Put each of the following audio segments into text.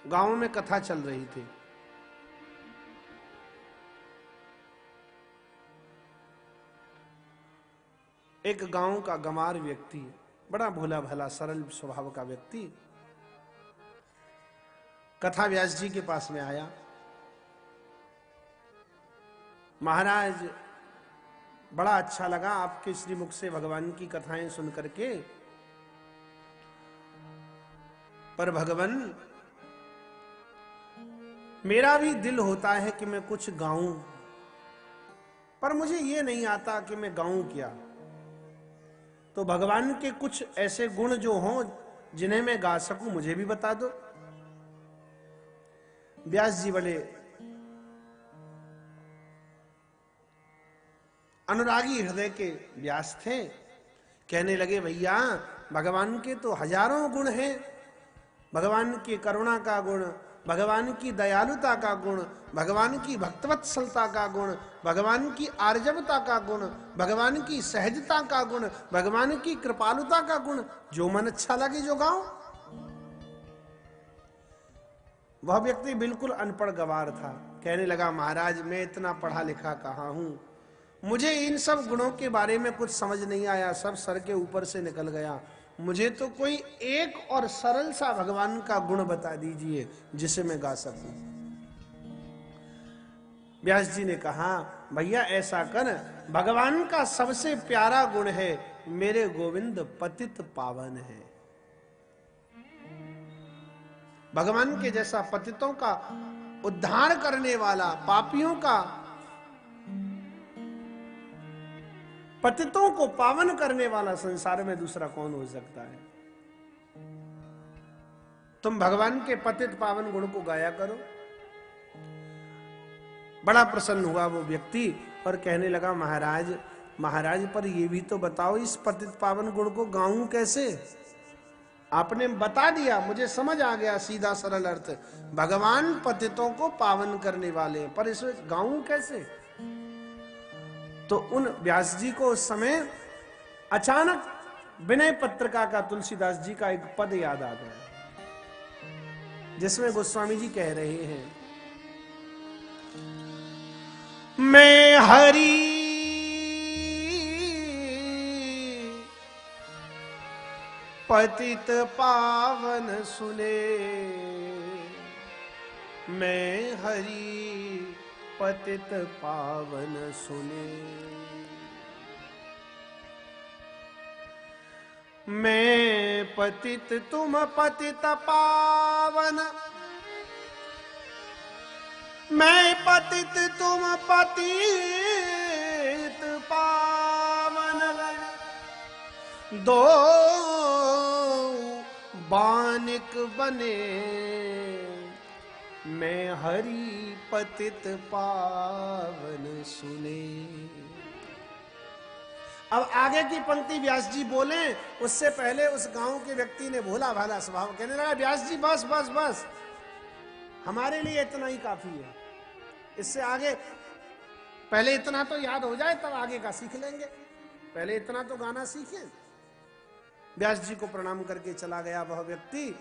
गांव में कथा चल रही थी। एक गांव का गंवार व्यक्ति, बड़ा भोला भला सरल स्वभाव का व्यक्ति, कथा व्यास जी के पास में आया। महाराज, बड़ा अच्छा लगा आपके श्रीमुख से भगवान की कथाएं सुन करके, पर भगवान मेरा भी दिल होता है कि मैं कुछ गाऊं, पर मुझे ये नहीं आता कि मैं गाऊं क्या। तो भगवान के कुछ ऐसे गुण जो हों जिन्हें मैं गा सकूं, मुझे भी बता दो। व्यास जी बड़े अनुरागी हृदय के व्यास थे। कहने लगे, भैया भगवान के तो हजारों गुण हैं। भगवान की करुणा का गुण, भगवान की दयालुता का गुण, भगवान की भक्तवत्सलता का गुण, भगवान की आर्जवता का गुण, भगवान की सहजता का गुण, भगवान की कृपालुता का गुण, जो मन अच्छा लगे जो गाओ। वह व्यक्ति बिल्कुल अनपढ़ गवार था। कहने लगा, महाराज मैं इतना पढ़ा लिखा कहाँ हूं, मुझे इन सब गुणों के बारे में कुछ समझ नहीं आया, सब सर के ऊपर से निकल गया। मुझे तो कोई एक और सरल सा भगवान का गुण बता दीजिए जिसे मैं गा सकूं। व्यास जी ने कहा, भैया ऐसा कर, भगवान का सबसे प्यारा गुण है मेरे गोविंद पतित पावन है। भगवान के जैसा पतितों का उद्धार करने वाला, पापियों का, पतितों को पावन करने वाला संसार में दूसरा कौन हो सकता है। तुम भगवान के पतित पावन गुण को गाया करो। बड़ा प्रसन्न हुआ वो व्यक्ति और कहने लगा, महाराज महाराज पर ये भी तो बताओ, इस पतित पावन गुण को गाऊं कैसे। आपने बता दिया, मुझे समझ आ गया सीधा सरल अर्थ, भगवान पतितों को पावन करने वाले हैं, पर इसे गाऊं कैसे। तो उन व्यास जी को उस समय अचानक विनय पत्रिका का तुलसीदास जी का एक पद याद आ गया, जिसमें गोस्वामी जी कह रहे हैं, मैं हरि पतित पावन सुने, मैं हरि पतित पावन सुने, मैं पतित तुम पतित पावन, मैं पतित तुम पतित पावन, दो बानिक बने, मैं हरि पतित पावन सुने। अब आगे की पंक्ति व्यास जी बोले, उससे पहले उस गांव के व्यक्ति ने भोला भाला स्वभाव, कहने लगा, व्यास जी बस बस बस, हमारे लिए इतना ही काफी है, इससे आगे पहले इतना तो याद हो जाए तब आगे का सीख लेंगे, पहले इतना तो गाना सीखें। व्यास जी को प्रणाम करके चला गया वह व्यक्ति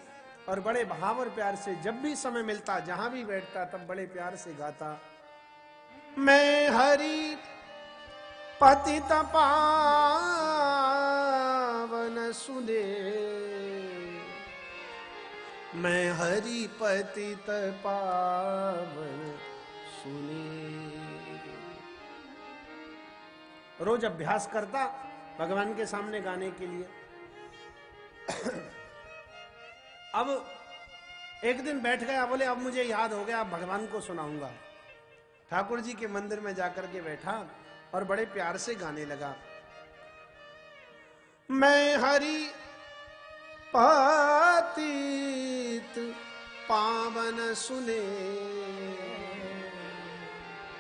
और बड़े भाव और प्यार से जब भी समय मिलता, जहां भी बैठता, तब बड़े प्यार से गाता, मैं हरि पतित पावन सुने, मैं हरि पतित पावन सुने। रोज अभ्यास करता भगवान के सामने गाने के लिए। अब एक दिन बैठ गया, बोले अब मुझे याद हो गया, अब भगवान को सुनाऊंगा। ठाकुर जी के मंदिर में जाकर के बैठा और बड़े प्यार से गाने लगा, मैं हरि पतित पावन सुने,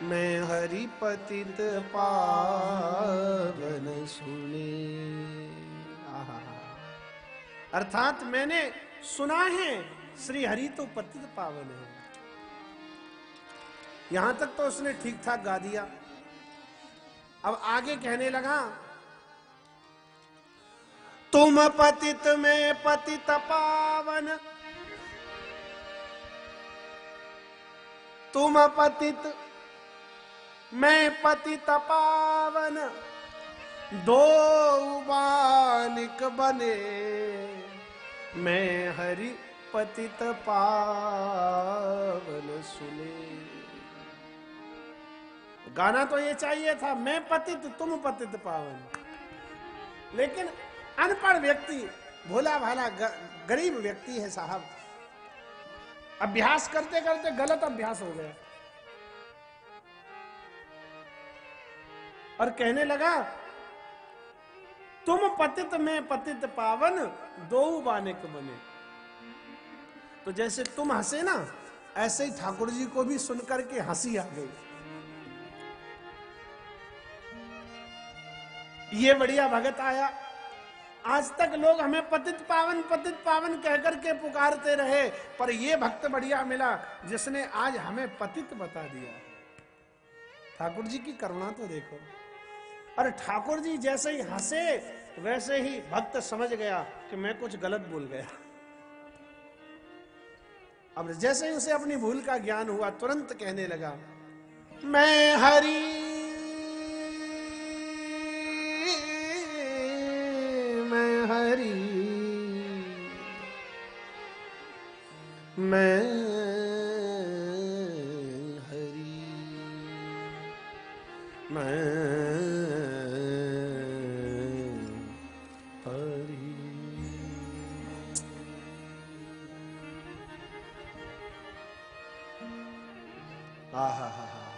मैं हरि पतित पावन सुने। अर्थात मैंने सुना है श्री हरि तो पतित पावन है। यहां तक तो उसने ठीक ठाक गा दिया। अब आगे कहने लगा, तुम पतित में पतित पावन, तुम पतित मैं पतित पावन, दो बानिक बने, मैं हरि पतित पावन सुने। गाना तो ये चाहिए था, मैं पतित तुम पतित पावन, लेकिन अनपढ़ व्यक्ति, भोला भाला गरीब व्यक्ति है साहब, अभ्यास करते करते गलत अभ्यास हो गया और कहने लगा तुम पतित मैं पतित पावन, दो बानिक बने। तो जैसे तुम हंसे ना, ऐसे ही ठाकुर जी को भी सुनकर के हंसी आ गई। ये बढ़िया भगत आया। आज तक लोग हमें पतित पावन कहकर के पुकारते रहे, पर ये भक्त बढ़िया मिला जिसने आज हमें पतित बता दिया। ठाकुर जी की करुणा तो देखो। और ठाकुर जी जैसे ही हंसे वैसे ही भक्त समझ गया कि मैं कुछ गलत बोल गया। अब जैसे ही उसे अपनी भूल का ज्ञान हुआ, तुरंत कहने लगा मैं हरि मैं हरि मैं हरि। आहा हा हा।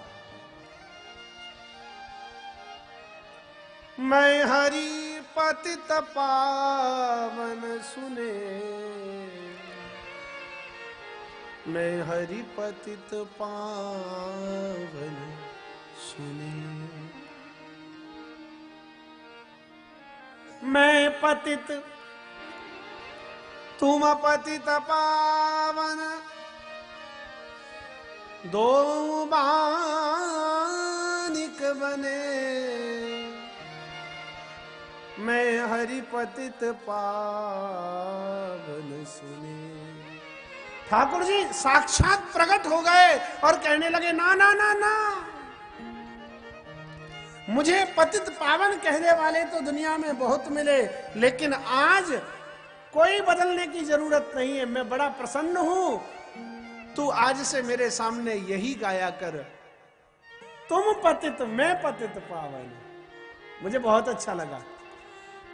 मैं हरि पतित पावन सुने, मैं हरि पतित पावन सुने। मैं पतित तुम पतित पावन, दो बानिक बने, मैं हरि पतित पावन सुने। ठाकुर जी साक्षात प्रकट हो गए और कहने लगे ना ना ना ना, मुझे पतित पावन कहने वाले तो दुनिया में बहुत मिले, लेकिन आज कोई बदलने की जरूरत नहीं है। मैं बड़ा प्रसन्न हूं, तू आज से मेरे सामने यही गाया कर, तुम पतित मैं पतित पावन। मुझे बहुत अच्छा लगा।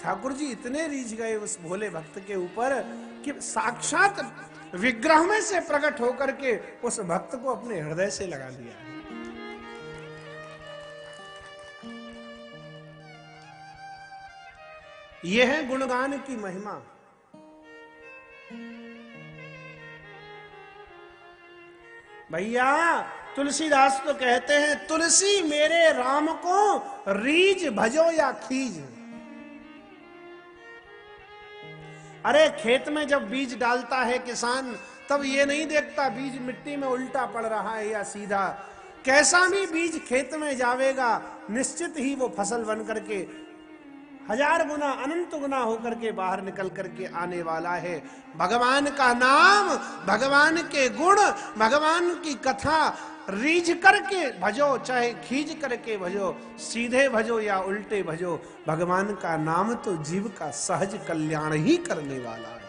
ठाकुर जी इतने रीझ गए उस भोले भक्त के ऊपर कि साक्षात विग्रह में से प्रकट होकर के उस भक्त को अपने हृदय से लगा लिया। यह है गुणगान की महिमा। भैया तुलसीदास तो कहते हैं, तुलसी मेरे राम को रीझ भजो या खीज। अरे खेत में जब बीज डालता है किसान, तब ये नहीं देखता बीज मिट्टी में उल्टा पड़ रहा है या सीधा। कैसा भी बीज खेत में जावेगा, निश्चित ही वो फसल बन करके 1000 गुना अनंत गुना होकर के बाहर निकल करके आने वाला है। भगवान का नाम, भगवान के गुण, भगवान की कथा रीझ करके भजो, चाहे खींच करके भजो, सीधे भजो या उल्टे भजो, भगवान का नाम तो जीव का सहज कल्याण ही करने वाला है।